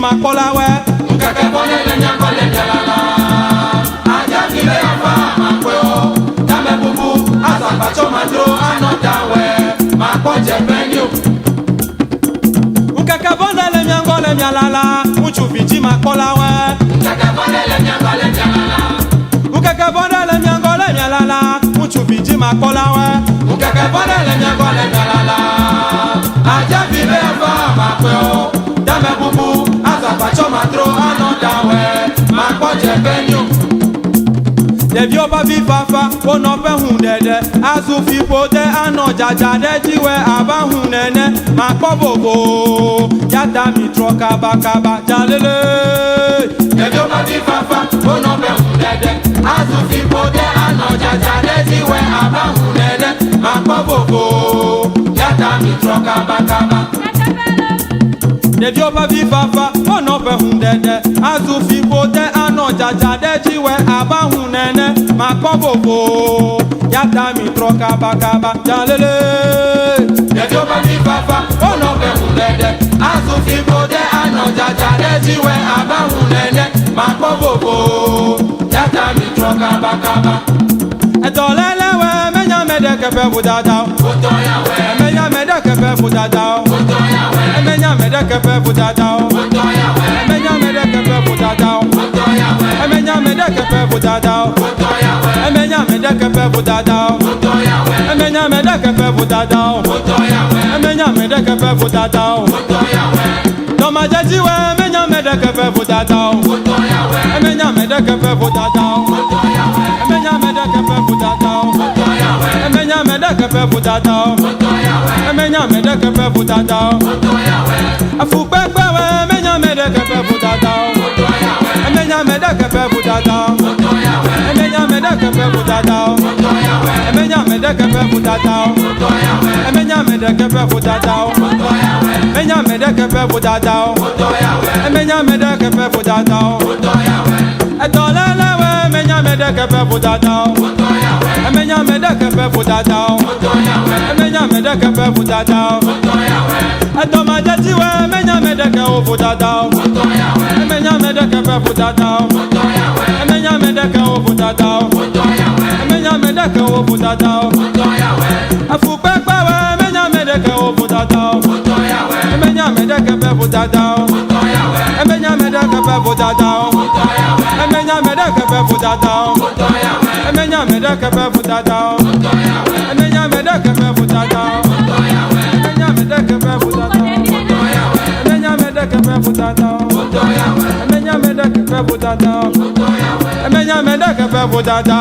makola we. Nkeke bone le nyangole nyalala. Aja vile afa makweo. Dame bubu azapa chomadro anotawe. Makoje penyu. Nkeke bone le nyangole nyalala. Muchu viji makola we. Nkeke bone le nyangole nyalala. Nkeke bone le nyangole nyalala. Muchu viji makola we. Nkeke bone le nyangole nyalala. Aja vile afa makweo. Dame bubu azapa chomadro anotawe. Makoje penyu. Devi oba vi fafa, ono pe hun dede. Azu fi pote ano jaja de jiwe aba hun nene. Makpo bobo, yata mi tro kaba kaba jalele. Devi oba vi fafa, ono pe hun dede. Azu fi pote ano jaja de jiwe aba hun nene. Makpo bobo, yata mi tro kaba kaba. Devi oba vi fafa, ono pe hun dede. Azu fi pote ano jaja de jiwe aba hun nene. Makpo bobo, yata mi tro kaba kaba jalele. Devi oba vi fafa, ono pe hun dede. Azu fi pote ano jaja de jiwe aba hun nene. Makpo bobo, yata mi tro kaba kaba. Etolelewe menya mede kepe budada. Oto yawe, Menya mede kepe budada. oto yawe, Menya mede kepe budada. oto yawe, Menya mede kepe budada. oto yawe, Menya mede kepe budada. oto yawe, Menya mede kepe budada. oto yawe, Menya mede kepe budada. oto yawe, Menya mede kepe budada. oto yawe, Toma jajiwe menya mede kepe budada. oto yawe, Menya mede kepe budada. oto yawe, Menya mede kepe budada. oto yawe, Menya mede kepe budada. oto yawe, Menya mede kepe budada. oto yawe, Afukpepewe menya mede kepe budada. oto yawe, Menya mede kepe budada. oto yawe, Menya mede kepe budada. oto yawe, Menya mede kepe budada. oto yawe, Menya mede kepe budada. oto yawe, Menya mede kepe budada. oto yawe, Menya mede kepe budada. oto yawe, Etolelewe menya mede kepe budada. oto yawe, Menya mede kepe budada. oto yawe, Menya mede kepe budada. oto yawe, Etomajejiwe menya mede kepe budada. oto yawe, Menya mede kepe budada. oto yawe, Menya mede kepe budada. oto yawe, Menya mede kepe budada. oto yawe, Afukpepewe menya mede kepe budada. oto yawe, Menya mede kepe budada. oto yawe, Menya mede kepe budada. oto yawe, Menya mede kepe budada. oto yawe, Menya mede kepe budada. oto yawe, Menya mede kepe budada. oto yawe, Menya mede kepe budada. oto yawe, Menya mede kepe budada. oto yawe, Menya mede kepe budada. oto yawe. Menya mede kepe budada.